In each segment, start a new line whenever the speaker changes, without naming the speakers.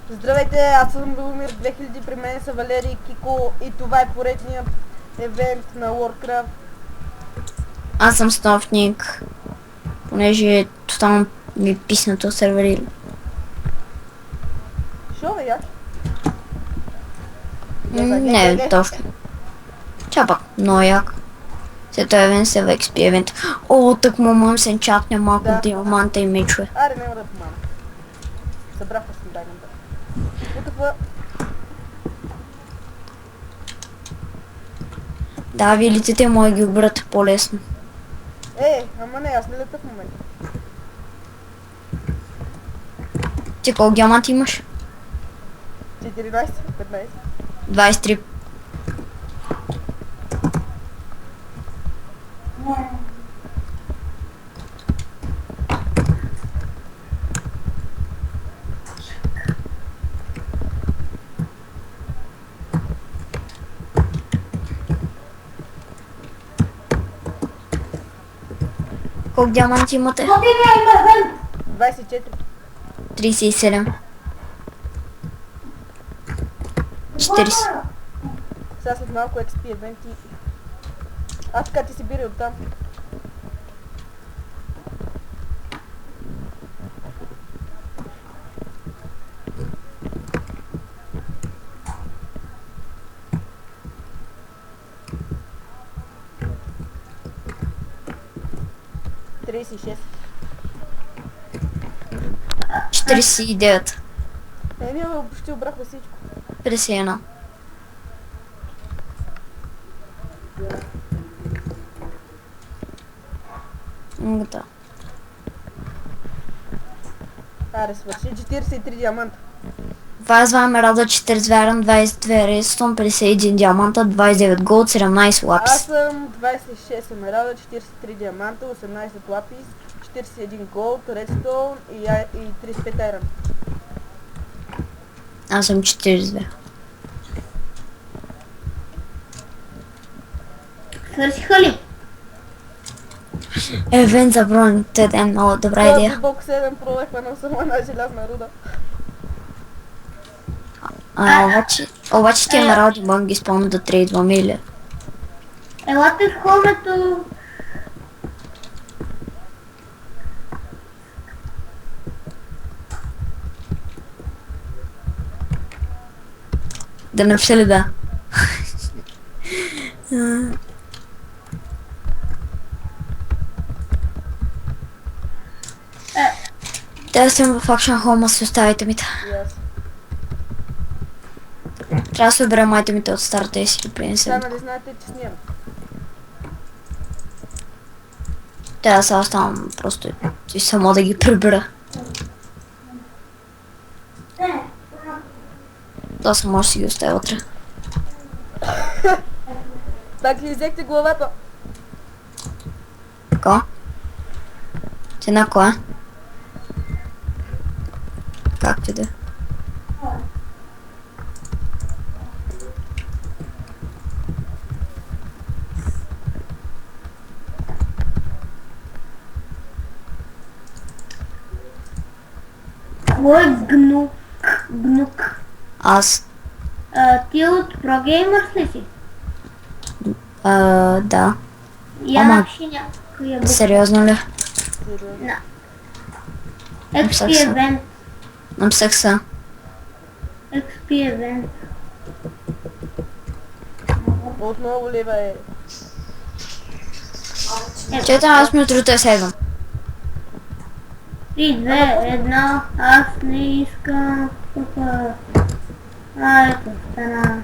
Здравейте, аз съм Любомир 2000, при мен са Валери и Кико и това е поредният евент на Warcraft.
Аз съм Сновник, понеже тотално ми писнато сервери.
Шо бе, як?
Не, точно. Ча пак, много як. След този евент се в XP евент. О, так му се чакне малко
Да.
диаманта и мечове.
Аре, няма да помага. Събрах съм даймонда. Каква?
Да, вилиците може ги обрат по-лесно.
Ама не, аз не лета в момента.
Ти колко диамант имаш?
14, 15.
23. Колко диаманти имате?
24.
37. 40.
Сега след малко XP евенти. Така ти си бири оттам. Тридесет и
49.
ние почти обрахме всичко.
51. Да.
Аре, свърши. 43 диаманта.
22 емералда, 42 22 редстон, 51 диаманта, 29 голд, 17
Аз
лапис.
съм 26 емералда, 43 диаманта, 18 лапис, 41 голд, редстоун и 35 айрон.
Аз съм 42.
Свършиха ли?
Евент за броните ден, много добра идея.
Този бок 7 пролехме само една желязна руда.
Обаче ти емералди мога ги изпълня до 3,2 миля.
Елате в хомето.
Да напиша ли да? Да съм в Action Home с оставите ми.
Yes.
Трябва да се оберем айтемите от старата и си ги принесем.
Сега нали знаете, че снимам?
Да, сега оставам просто и само да ги прибера. Да, само може да си ги оставя утре.
Так ли взехте главата?
Така? Цена коя? Както да.
Кой е гнук? Гнук.
Аз.
Ти от Pro Gamers ли си?
Да.
Я
Ама-
напиши някоя буква.
Сериозно ли?
Сериозно.
XP Event.
Написах са.
XP Event.
Отново ли бе?
14 минути до 7.
3, 2, 1. Аз не искам. Тук. Ето, стана.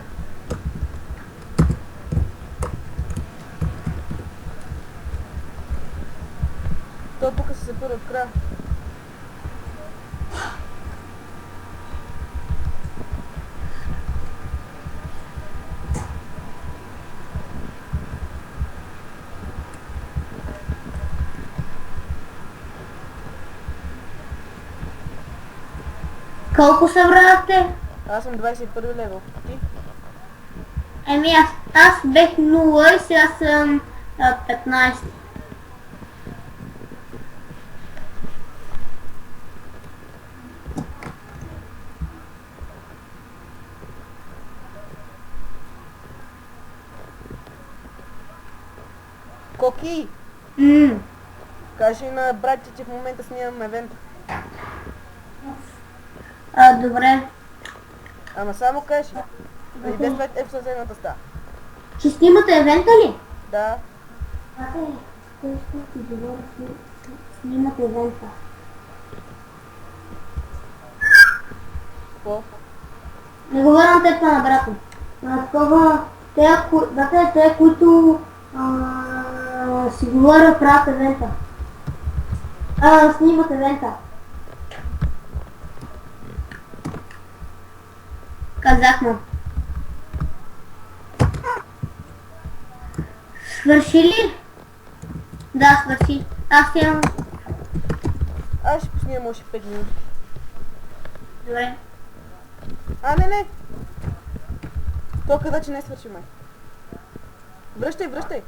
То тук се събира от края.
Колко събрахте?
Аз съм 21 левел. Ти?
Аз бех 0 и сега съм 15.
Коки, кажи на братите, че в момента снимам евента.
Добре.
Ама само кажи. И без това е в съседната стая.
Ще снимате евента ли?
Да.
Кой ще ти говори, снимате евента?
Какво?
Не говоря на теб, на брата. Такова, те, които си говорят, правят евента. Снимат евента. Казах му. Свърши ли? Да, свърши. Аз имам...
Аз ще поснимам още 5 минути.
Добре.
Не. То каза, че не свърши май. Връщай.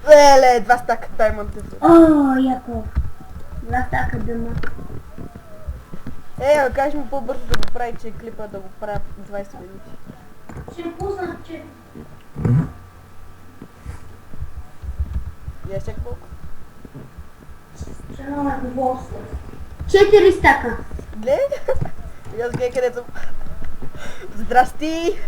Леле, 2 стака даймонта.
Яко. 2 стака дъма.
Кажеш му по-бързо да го прави, че клипа да го правя 20 минути.
Ще пусна, че...
Я чак колко?
4 стака.
Гледай! И аз гледай къде съм. Здрасти!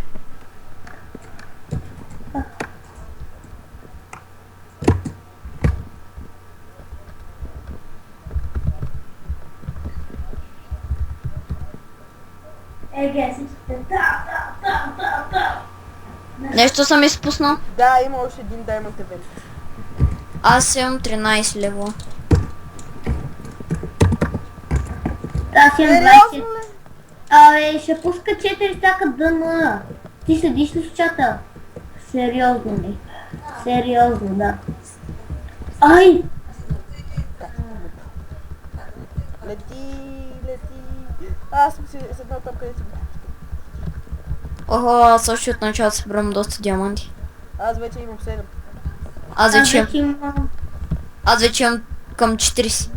Нещо съм изпуснал.
Да, има още един даймонд евент.
Аз имам 13 лево.
Аз имам 20.
Сериозно ли?
Ще пуска 4 стака дъма. Ти седиш ли в чата? Сериозно ли? Сериозно, да. Ай!
Лети. Аз съм си с една топка и си.
Охо, аз още от началото събирам доста диаманти.
Аз вече имам 7.
Аз вече имам към 40.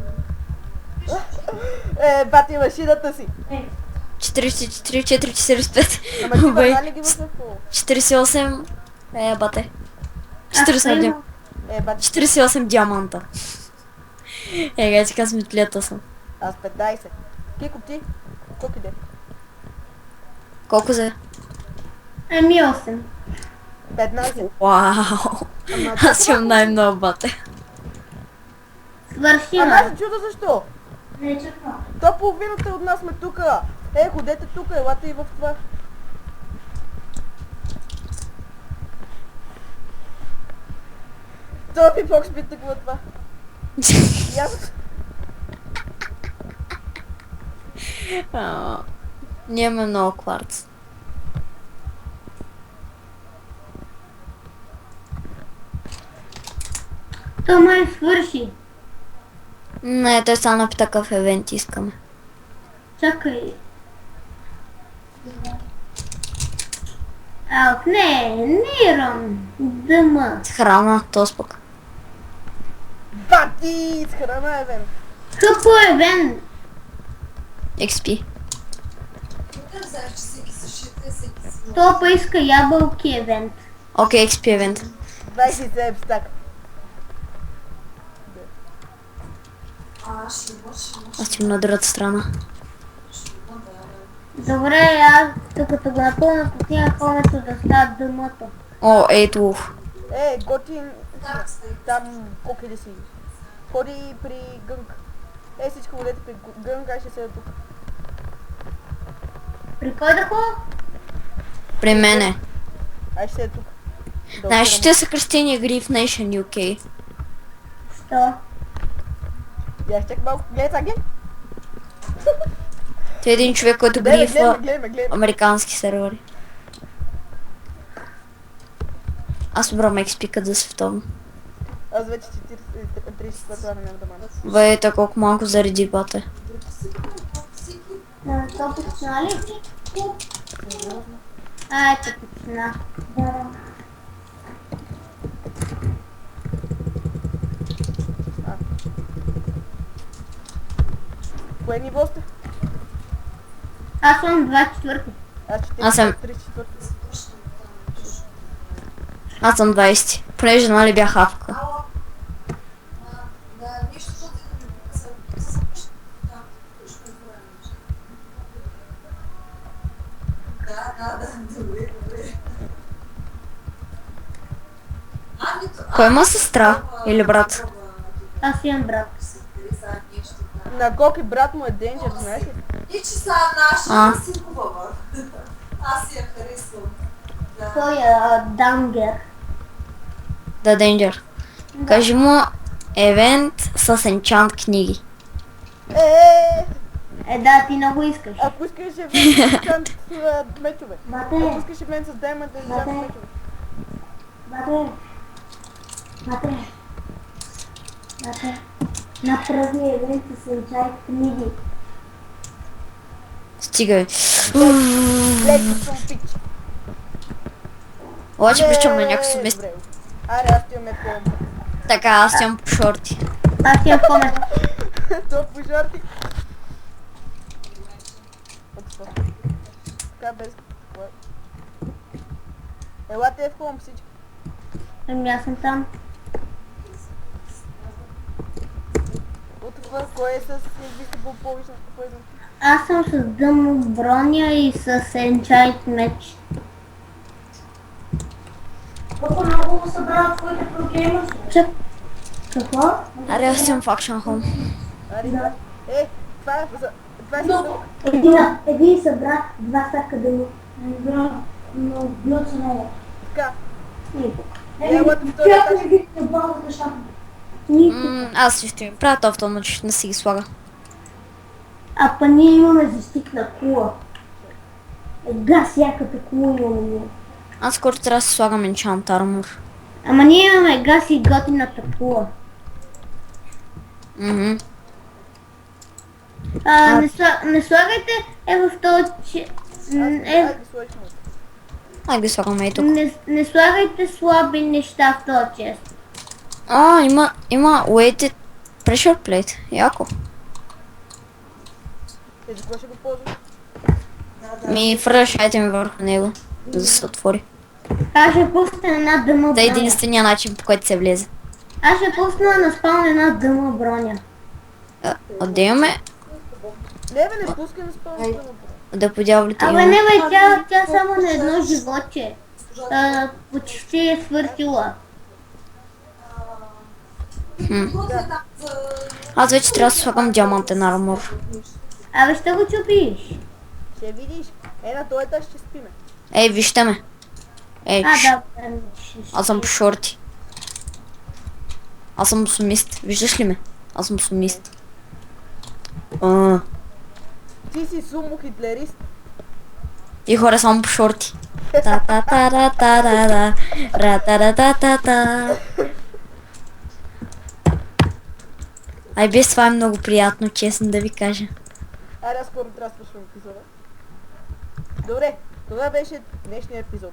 Бати машината си.
44, 4, 45.
Ама ти върна ли ги в какво?
48. Бате. 48
Бати.
48 диаманта. Гай, сега с метлията съм.
Аз 15. Кико ти? Колко иде?
Колко за?
8.
15.
Вау. Аз имам най-много, бате.
Свърши,
Ама аз се чудя защо?
Не чакам.
То половината от нас сме тука. Ходете тука, елате и в това. Това ми Фокс би тъква това. Аз...
Ние имаме много кварц.
То май свърши.
Не, той стана такъв евент искаме.
Чакай. Не Ирон. Дъма.
С храна, то пък.
Бати! С храна евент.
Хъпо евент.
XP.
То поиска ябълки евент.
Окей, XP евент.
27 стак.
Аз ти на другата страна.
Добре, аз като го напълна постигнах повече да става дъмата.
О, ето.
Готин. Там колко ли си? Ходи при Гънк. Всичко ходете при Гънк, аз ще седа тук.
При кой да ходя?
При мене.
Аз ще седа тук.
Нашите съкръстени игри в Nation UK.
Що?
Я ще чак малко. Гледай сега, гледай.
Той е един човек, който грифва
Гледай.
американски сервери. Аз обрам XP за световно.
Аз вече 30 платвана няма да мана.
Вейте колко малко зареди бате.
То почина ли? Ето почина.
Кое ниво сте?
Аз съм 24.
Аз
Аз съм
34.
Аз съм 20. Понеже нали бях хавка. Кой има сестра или брат?
Аз имам брат.
На Гоки брат му е Денджер, знаеш ли?
И че са наша си хубава. Аз я харесвам.
Той е Дангер.
Да, Денджер. Кажи му евент с енчант книги.
Да, ти много искаш.
Ако искаш евент с Diamond мечове.
Бате,
Ако искаш евент с Diamond
Бате.
мечове.
бате. Направи евент с енчант книги.
Стига.
Леко съм пич.
Обаче причам на някакво съместно.
Добре. Аре, аз ти имаме по...
Така, аз имам по шорти.
Аз имам комет.
То по жорти. Така без... Елате в хом всички.
Ами аз съм там.
Отвър, кой е с Invisible Poison?
Аз съм с дъмно броня и с енчайт меч.
Колко много събрава твоите проблеми?
Какво?
Аре, аз имам в Action Home.
Аре, да. Това е за... Това е за...
Един събра два сака дъмно. Но блюца не е.
Така.
Никога.
Елате втория етаж.
Аз ще ми правя това автоматично да си ги слага.
А па ние имаме защитна кула. Газ яката кула имаме ние.
Аз скоро трябва да си слагам enchant armor.
Ама ние имаме газ и готината кула. Не слагайте в този...
Айде, сложиш му.
Ай ги слагаме и тук.
Не слагайте слаби неща в този чест.
Има weighted pressure plate. Яко.
За какво ще го ползваш?
Ми фрешайте ми върху него, за да се отвори.
Аз ще пусна една дъма
Да е
броня.
единствения начин, по който се влезе.
Аз ще пусна на спална една дъма броня.
Отде имаме
Не бе, не пускай на спълнително.
да по дяволите
Абе не
имаме.
бе, тя само на едно животче. Почти е свъртила.
Аз вече трябва да си слагам диамантен армор.
Абе ще го чупиш.
Ще видиш. На този етаж ще спиме.
Ей, вижте ме. Ей,
Да.
аз съм по шорти. Аз съм сумист. Виждаш ли ме? Аз съм сумист.
Ти си сумо хитлерист.
И хора само по шорти. Та-та-та-та-та-та-та. Ра-та-та-та-та-та. Ай, без това е много приятно, честно да ви кажа.
Аре, аз скоро трябва да свършвам епизода. Добре, това беше днешния епизод.